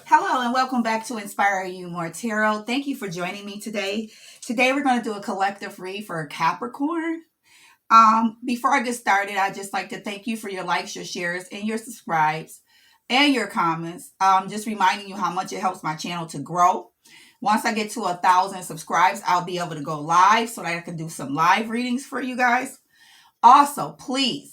Hello and welcome back to Inspire You More Tarot. Thank you for joining me today. Today we're going to do a collective read for Capricorn. Before I get started, I'd just like to thank you for your likes, your shares, and your subscribes and your comments. Just reminding you how much it helps my channel to grow. Once I get to 1,000 subscribes, I'll be able to go live so that I can do some live readings for you guys. Also, please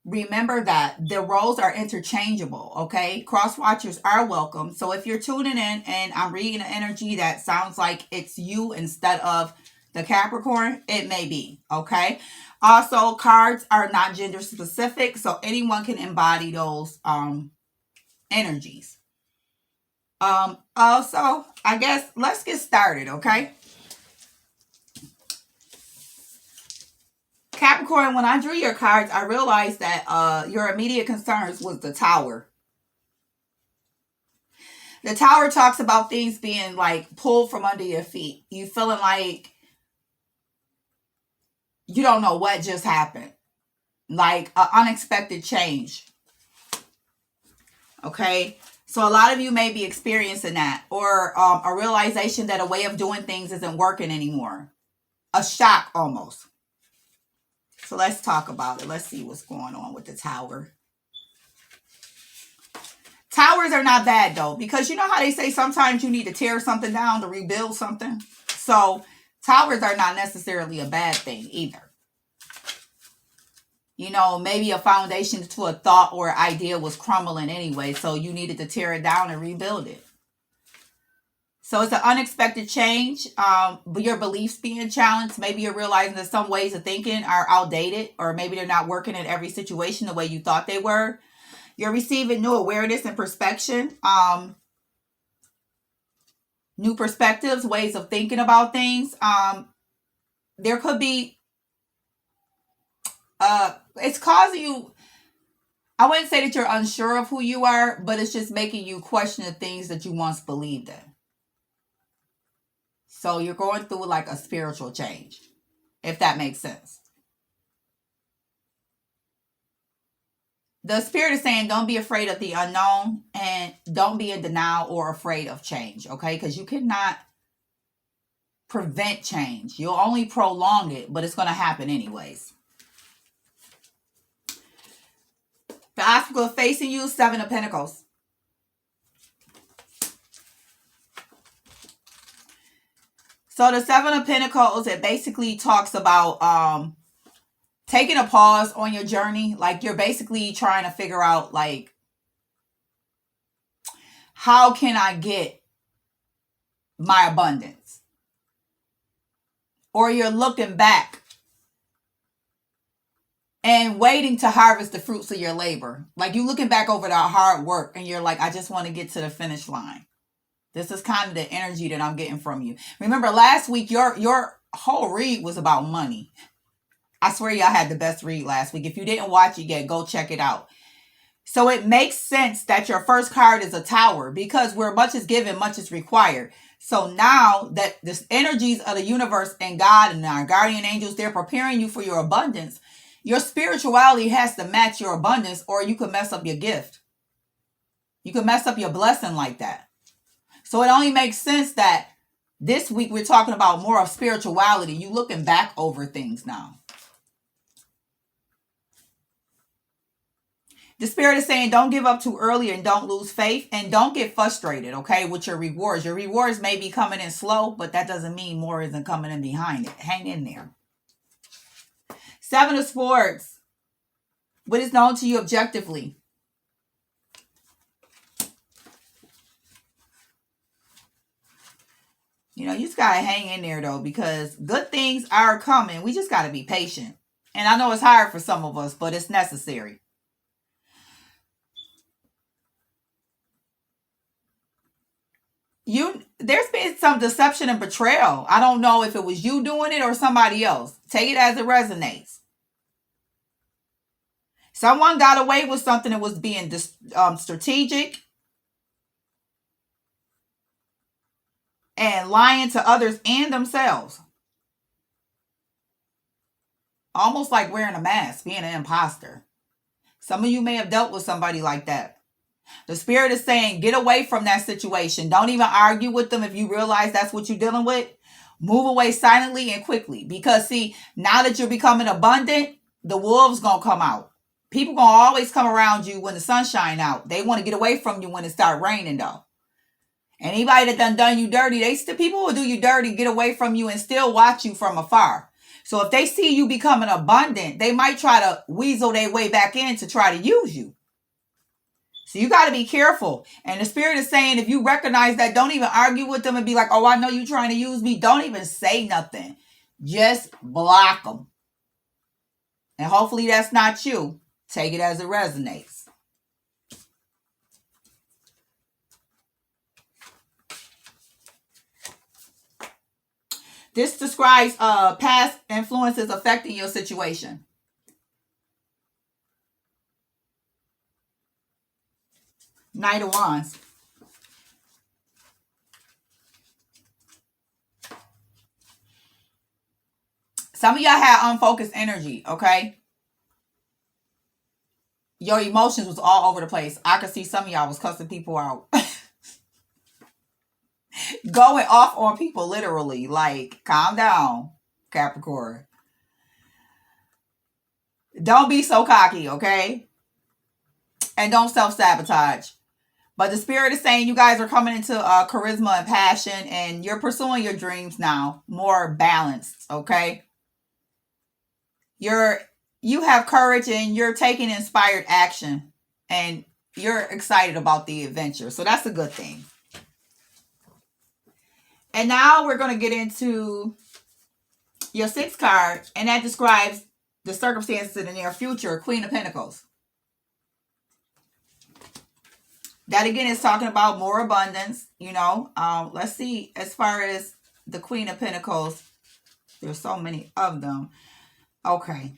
remember that the roles are interchangeable, okay? Cross watchers are welcome. So if you're tuning in and I'm reading an energy that sounds like it's you instead of the Capricorn, it may be, okay? Also, cards are not gender specific, so anyone can embody those energies. Also, I guess let's get started, okay? Capricorn, when I drew your cards, I realized that your immediate concerns was the Tower. The Tower talks about things being like pulled from under your feet. You feeling like you don't know what just happened. Like an unexpected change. Okay? So a lot of you may be experiencing that. Or a realization that a way of doing things isn't working anymore. A shock almost. So let's talk about it. Let's see what's going on with the Tower. Towers are not bad though, because you know how they say sometimes you need to tear something down to rebuild something? So towers are not necessarily a bad thing either. You know, maybe a foundation to a thought or idea was crumbling anyway, so you needed to tear it down and rebuild it. So it's an unexpected change. Your beliefs being challenged. Maybe you're realizing that some ways of thinking are outdated, or maybe they're not working in every situation the way you thought they were. You're receiving new awareness and perspective. New perspectives, ways of thinking about things. There could be, it's causing you, I wouldn't say that you're unsure of who you are, but it's just making you question the things that you once believed in. So you're going through like a spiritual change, if that makes sense. The spirit is saying don't be afraid of the unknown and don't be in denial or afraid of change, okay? Because you cannot prevent change. You'll only prolong it, but it's going to happen anyways. The obstacle facing you, 7 of Pentacles. So the 7 of Pentacles, it basically talks about taking a pause on your journey. Like you're basically trying to figure out like, how can I get my abundance? Or you're looking back and waiting to harvest the fruits of your labor. Like you looking back over that hard work and you're like, I just want to get to the finish line. This is kind of the energy that I'm getting from you. Remember last week, your whole read was about money. I swear y'all had the best read last week. If you didn't watch it yet, go check it out. So it makes sense that your first card is a Tower, because where much is given, much is required. So now that the energies of the universe and God and our guardian angels, they're preparing you for your abundance. Your spirituality has to match your abundance, or you could mess up your gift. You could mess up your blessing like that. So it only makes sense that this week we're talking about more of spirituality. You looking back over things now. The spirit is saying don't give up too early and don't lose faith and don't get frustrated, okay, with your rewards. Your rewards may be coming in slow, but that doesn't mean more isn't coming in behind it. Hang in there. 7 of Swords. What is known to you objectively? You know, you just got to hang in there, though, because good things are coming. We just got to be patient. And I know it's hard for some of us, but it's necessary. There's been some deception and betrayal. I don't know if it was you doing it or somebody else. Take it as it resonates. Someone got away with something that was being strategic and lying to others and themselves. Almost like wearing a mask, being an imposter. Some of you may have dealt with somebody like that. The spirit is saying, get away from that situation. Don't even argue with them if you realize that's what you're dealing with. Move away silently and quickly. Because see, now that you're becoming abundant, the wolves gonna come out. People gonna always come around you when the sun shine out. They want to get away from you when it start raining though. Anybody that done you dirty, people will do you dirty, get away from you and still watch you from afar. So if they see you becoming abundant, they might try to weasel their way back in to try to use you. So you got to be careful. And the spirit is saying, if you recognize that, don't even argue with them and be like, oh, I know you're trying to use me. Don't even say nothing. Just block them. And hopefully that's not you. Take it as it resonates. This describes past influences affecting your situation. Knight of Wands. Some of y'all had unfocused energy, okay? Your emotions was all over the place. I could see some of y'all was cussing people out. Going off on people, literally. Like, calm down, Capricorn. Don't be so cocky, okay? And don't self-sabotage. But the spirit is saying you guys are coming into charisma and passion, and you're pursuing your dreams now. More balanced, okay? You have courage and you're taking inspired action. And you're excited about the adventure. So that's a good thing. And now we're going to get into your 6th card. And that describes the circumstances in the near future. Queen of Pentacles. That again is talking about more abundance, you know. Let's see, as far as the Queen of Pentacles, there's so many of them. Okay.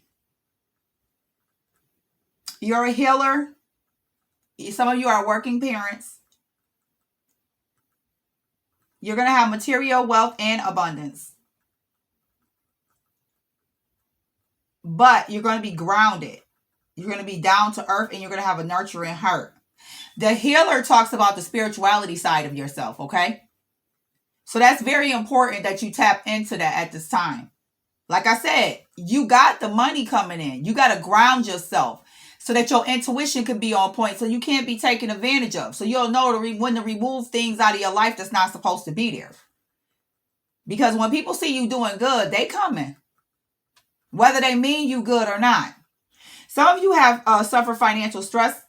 You're a healer. Some of you are working parents. You're going to have material wealth and abundance. But you're going to be grounded. You're going to be down to earth and you're going to have a nurturing heart. The healer talks about the spirituality side of yourself, okay? So that's very important that you tap into that at this time. Like I said, you got the money coming in. You got to ground yourself so that your intuition can be on point so you can't be taken advantage of. So you'll know when to remove things out of your life that's not supposed to be there. Because when people see you doing good, they coming. Whether they mean you good or not. Some of you have suffered financial stress.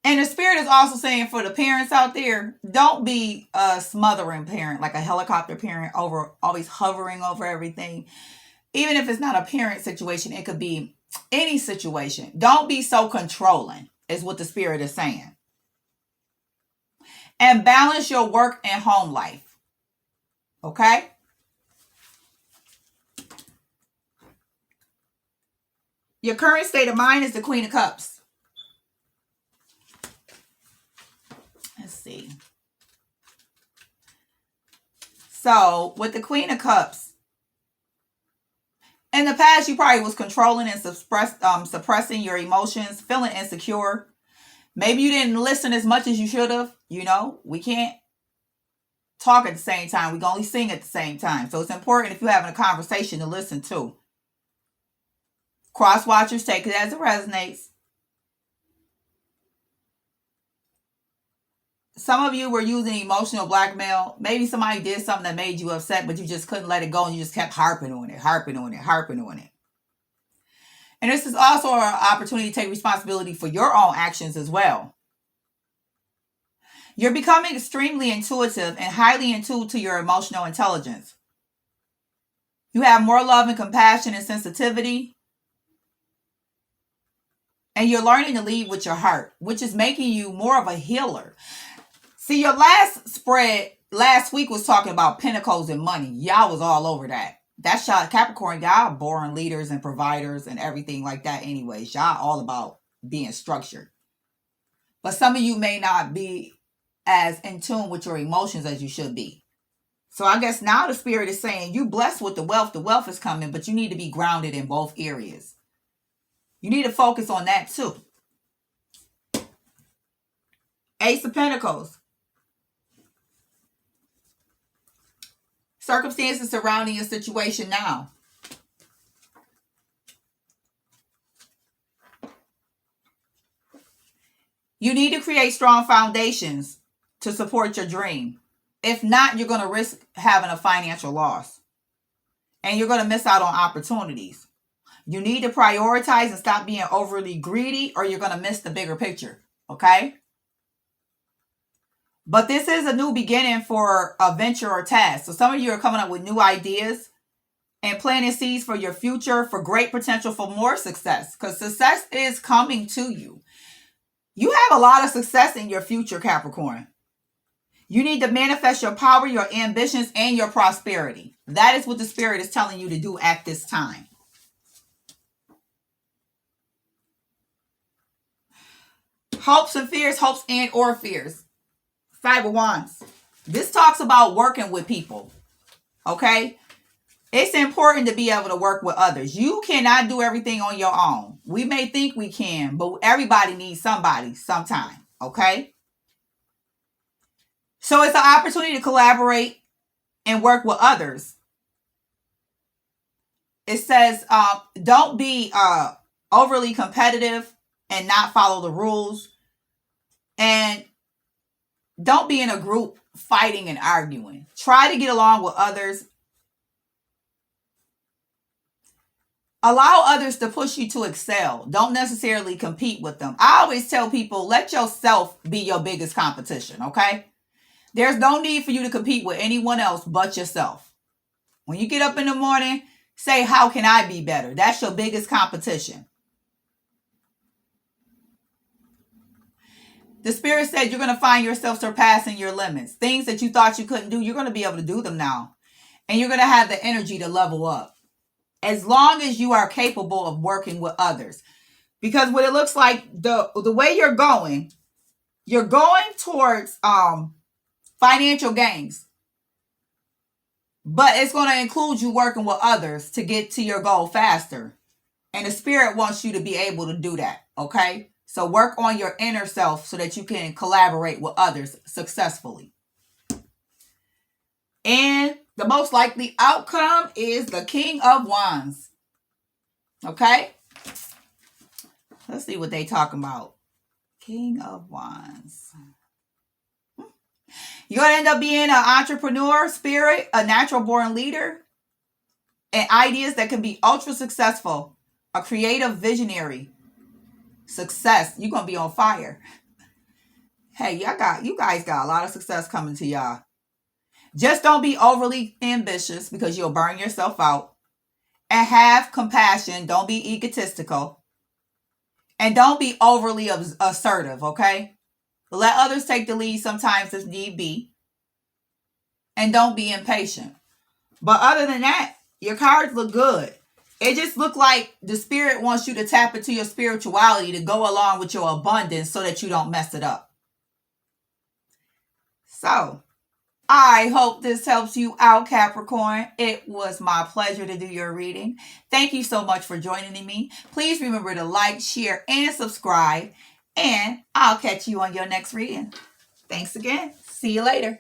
And the spirit is also saying for the parents out there, don't be a smothering parent, like a helicopter parent, always hovering over everything. Even if it's not a parent situation, it could be any situation. Don't be so controlling, is what the spirit is saying. And balance your work and home life. Okay? Your current state of mind is the Queen of Cups. Let's see. So, with the Queen of Cups, in the past, you probably was controlling and suppressing your emotions, feeling insecure. Maybe you didn't listen as much as you should have. You know, we can't talk at the same time. We can only sing at the same time. So, it's important if you're having a conversation to listen to. Cross watchers, take it as it resonates. Some of you were using emotional blackmail. Maybe somebody did something that made you upset, but you just couldn't let it go and you just kept harping on it. And this is also an opportunity to take responsibility for your own actions as well. You're becoming extremely intuitive and highly in tune to your emotional intelligence. You have more love and compassion and sensitivity. And you're learning to lead with your heart, which is making you more of a healer. See, your last spread last week was talking about pentacles and money. Y'all was all over that. That's y'all, Capricorn, y'all boring leaders and providers and everything like that anyways. Y'all all about being structured. But some of you may not be as in tune with your emotions as you should be. So I guess now the spirit is saying you blessed with the wealth. The wealth is coming, but you need to be grounded in both areas. You need to focus on that too. Ace of Pentacles. Circumstances surrounding your situation now. You need to create strong foundations to support your dream. If not, you're going to risk having a financial loss. And you're going to miss out on opportunities. You need to prioritize and stop being overly greedy, or you're going to miss the bigger picture. Okay? But this is a new beginning for a venture or task. So some of you are coming up with new ideas and planting seeds for your future, for great potential for more success. Because success is coming to you. You have a lot of success in your future, Capricorn. You need to manifest your power, your ambitions, and your prosperity. That is what the Spirit is telling you to do at this time. Hopes and fears, hopes and or fears. Five of Wands. This talks about working with people. Okay? It's important to be able to work with others. You cannot do everything on your own. We may think we can, but everybody needs somebody sometime. Okay? So it's an opportunity to collaborate and work with others. It says, don't be overly competitive and not follow the rules. And don't be in a group fighting and arguing. Try to get along with others. Allow others to push you to excel. Don't necessarily compete with them. I always tell people, let yourself be your biggest competition, okay? There's no need for you to compete with anyone else but yourself. When you get up in the morning, say, how can I be better? That's your biggest competition. The Spirit said you're going to find yourself surpassing your limits. Things that you thought you couldn't do, you're going to be able to do them now. And you're going to have the energy to level up. As long as you are capable of working with others. Because what it looks like, the way you're going towards financial gains. But it's going to include you working with others to get to your goal faster. And the Spirit wants you to be able to do that, okay? So work on your inner self so that you can collaborate with others successfully. And the most likely outcome is the King of Wands. Okay? Let's see what they talking about. King of Wands. You're going to end up being an entrepreneur, spirit, a natural born leader, and ideas that can be ultra successful, a creative visionary. Success. You're going to be on fire. Hey, you guys got a lot of success coming to y'all. Just don't be overly ambitious because you'll burn yourself out. And have compassion. Don't be egotistical. And don't be overly assertive, okay? Let others take the lead sometimes if need be. And don't be impatient. But other than that, your cards look good. It just looked like the Spirit wants you to tap into your spirituality to go along with your abundance so that you don't mess it up. So, I hope this helps you out, Capricorn. It was my pleasure to do your reading. Thank you so much for joining me. Please remember to like, share, and subscribe. And I'll catch you on your next reading. Thanks again. See you later.